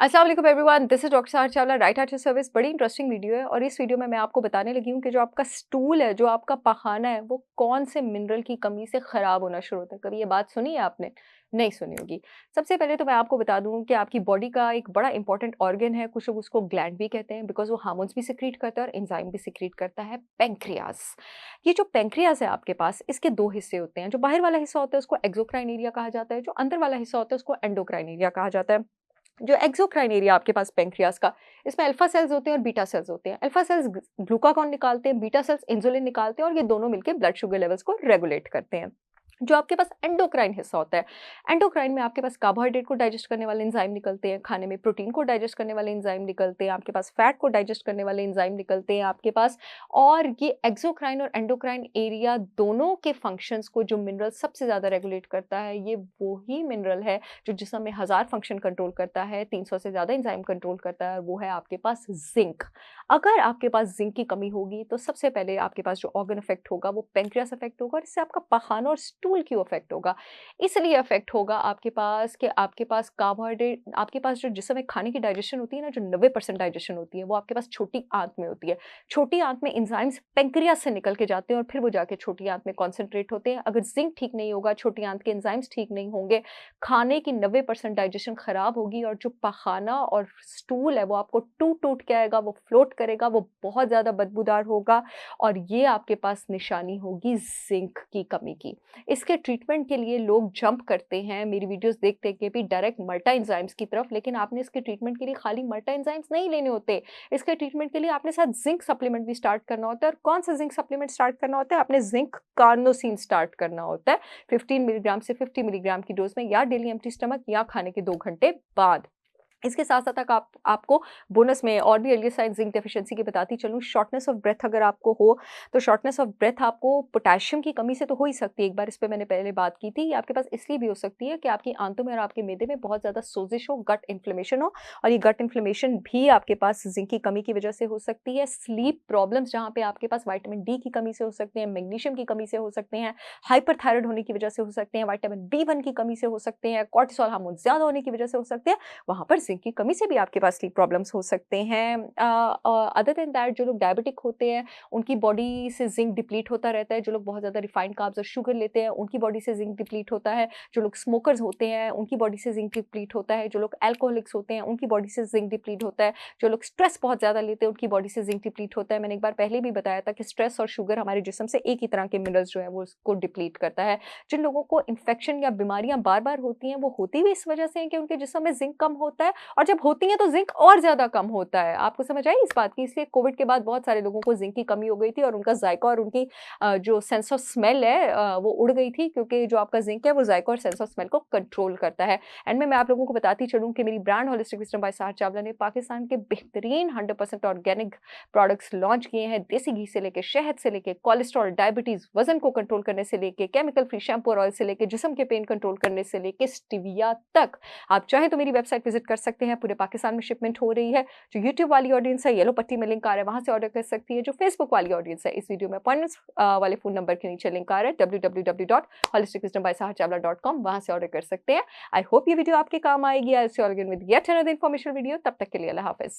अस्सलाम वालेकुम everyone, this is doctor Sahar Chawla, right heart service. बड़ी इंटरेस्टिंग वीडियो है और इस वीडियो में मैं आपको बताने लगी हूँ कि जो आपका स्टूल है, जो आपका पखाना है, वो कौन से मिनरल की कमी से खराब होना शुरू होता है। कभी ये बात सुनी है आपने? नहीं सुनी होगी। सबसे पहले तो मैं आपको बता दूं कि आपकी बॉडी का एक बड़ा इंपॉर्टेंट ऑर्गन है, कुछ लोग उसको ग्लैंड भी कहते हैं, बिकॉज वो हार्मोन्स भी सिक्रीट करता है और एंजाइम भी सिक्रीट करता है, पेंक्रियाज। ये जो पेंक्रियाज है आपके पास, इसके दो हिस्से होते हैं। जो बाहर वाला हिस्सा होता है उसको एक्सोक्राइन एरिया कहा जाता है, जो अंदर वाला हिस्सा होता है उसको एंडोक्राइन एरिया कहा जाता है। जो एक्सोक्राइन एरिया आपके पास पेंक्रियास का, इसमें अल्फा सेल्स होते हैं और बीटा सेल्स होते हैं। अल्फा सेल्स ग्लूकागॉन निकालते हैं, बीटा सेल्स इंसुलिन निकालते हैं और ये दोनों मिलकर ब्लड शुगर लेवल्स को रेगुलेट करते हैं। जो आपके पास एंडोक्राइन हिस्सा होता है, एंडोक्राइन में आपके पास कार्बोहाइड्रेट को डाइजेस्ट करने वाले एंजाइम निकलते हैं, खाने में प्रोटीन को डाइजेस्ट करने वाले एंजाइम निकलते हैं, आपके पास फैट को डाइजेस्ट करने वाले एंजाइम निकलते हैं आपके पास। और ये एक्सोक्राइन और एंडोक्राइन एरिया दोनों के फंक्शंस को जो मिनरल सबसे ज्यादा रेगुलेट करता है, ये वो ही मिनरल है जो जिस्म में 1000 फंक्शन कंट्रोल करता है, 300 से ज्यादा एंजाइम कंट्रोल करता है, और वो है आपके पास जिंक। अगर आपके पास जिंक की कमी होगी तो सबसे पहले आपके पास जो ऑर्गन इफेक्ट होगा वो पेंक्रियास इफेक्ट होगा, और इससे आपका पखाना और स्टूल क्यों इफेक्ट होगा? इसलिए इफेक्ट होगा आपके पास कि आपके पास कार्बोहाइड्रेट, आपके पास जो जिसमें खाने की डाइजेशन होती है ना, जो 90% डाइजेशन होती है वो आपके पास छोटी आंत में होती है। छोटी आंत में एंजाइम्स पेंक्रियास से निकल के जाते हैं और फिर वो जाके छोटी आंत में कॉन्सेंट्रेट होते हैं। अगर जिंक ठीक नहीं होगा, छोटी आंत के एंजाइम्स ठीक नहीं होंगे, खाने की 90% डाइजेशन खराब होगी, और जो पखाना और स्टूल है वो आपको टूट टूट के आएगा, वो फ्लोट करेगा, वो बहुत ज्यादा बदबूदार होगा, और ये आपके पास निशानी होगी जिंक की कमी की। इसके ट्रीटमेंट के लिए लोग जंप करते हैं मेरी वीडियोस देख देख के भी डायरेक्ट मल्टा एंजाइम्स की तरफ, लेकिन आपने इसके ट्रीटमेंट के लिए खाली मल्टा एंजाइम्स नहीं लेने होते। इसके ट्रीटमेंट के लिए आपने साथ जिंक सप्लीमेंट भी स्टार्ट करना होता है। और कौन सा जिंक सप्लीमेंट स्टार्ट करना होता है? आपने जिंक कार्नोसिन स्टार्ट करना होता है 15 मिलीग्राम से 50 मिलीग्राम की डोज में, या डेली एम्प्टी स्टमक या खाने के 2 घंटे बाद। इसके साथ साथ आपको बोनस में और भी अर्ली साइन जिंक डेफिशिएंसी की बताती चलूँ। शॉर्टनेस ऑफ ब्रेथ अगर आपको हो तो शॉर्टनेस ऑफ ब्रेथ आपको पोटेशियम की कमी से तो हो ही सकती है। एक बार इस पे मैंने पहले बात की थी। ये आपके पास इसलिए भी हो सकती है कि आपकी आंतों में और आपके मैदे में बहुत ज़्यादा सोजिश हो, गट इन्फ्लेमेशन हो, और ये गट इन्फ्लेमेशन भी आपके पास जिंक की कमी की वजह से हो सकती है। स्लीप प्रॉब्लम्स जहाँ पे आपके पास विटामिन डी की कमी से हो सकते हैं, मैग्नीशियम की कमी से हो सकते हैं, हाइपरथायराइड होने की वजह से हो सकते हैं, विटामिन बी1 की कमी से हो सकते हैं, कॉर्टिसोल हार्मोन ज़्यादा होने की वजह से हो सकते हैं, वहाँ पर जिंक की कमी से भी आपके पास स्लीप प्रॉब्लम्स हो सकते हैं। अदर देन दैट, जो लोग डायबिटिक होते हैं उनकी बॉडी से जिंक डिप्लीट होता रहता है। जो लोग बहुत ज़्यादा रिफाइंड कार्ब्स और शुगर लेते हैं उनकी बॉडी से जिंक डिप्लीट होता है। जो लोग स्मोकर्स होते हैं उनकी बॉडी से जिंक डिप्लीट होता है। जो लोग एल्कोहलिक्स होते हैं उनकी बॉडी से जिंक डिप्लीट होता है। जो लोग स्ट्रेस बहुत ज़्यादा लेते हैं उनकी बॉडी से जिंक डिप्लीट होता है। मैंने एक बार पहले भी बताया था कि स्ट्रेस और शुगर हमारे जिस्म से एक ही तरह के मिनरल्स जो है वो उसको डिप्लीट करता है। जिन लोगों को इन्फेक्शन या बीमारियां बार बार होती हैं वो होती भी इस वजह से है कि उनके जिस्म में जिंक कम होता है, और जब होती हैं तो जिंक और ज़्यादा कम होता है। आपको समझ आई इस बात की? इसलिए कोविड के बाद बहुत सारे लोगों को जिंक की कमी हो गई थी और उनका जायका और उनकी जो सेंस ऑफ स्मेल है वो उड़ गई थी, क्योंकि जो आपका जिंक है वो जायका और सेंस ऑफ स्मेल को कंट्रोल करता है। एंड में मैं आप लोगों को बताती चलूँ कि मेरी brand holistic wisdom by Sahar Chawla ने पाकिस्तान के बेहतरीन 100% ऑर्गेनिक प्रोडक्ट्स लॉन्च किए हैं। देसी घी से लेके, शहद से लेके, कोलेस्ट्रॉल, डायबिटीज, वजन को कंट्रोल करने से लेके, केमिकल फ्री शैम्पू और ऑयल से लेके, जिस्म के पेन कंट्रोल करने से लेके स्टीविया तक। आप चाहे तो मेरी वेबसाइट विजिट कर सकते हैं, पूरे पाकिस्तान में शिपमेंट हो रही है। जो यूट्यूब वाली ऑडियंस है, येलो पट्टी में लिंक आ रहा है, वहां से ऑर्डर कर सकती है। जो फेसबुक वाली ऑडियंस है, इस वीडियो में अपॉइंटमेंट्स वाले फोन नंबर के नीचे लिंक आ रहा है, www.holisticwisdombysaharchavla.com, वहां से ऑर्डर कर सकते हैं। आई होप ये वीडियो आपके काम आएगी। I will see you again with yet another information video. तब तक के लिए अल्लाह हाफिज।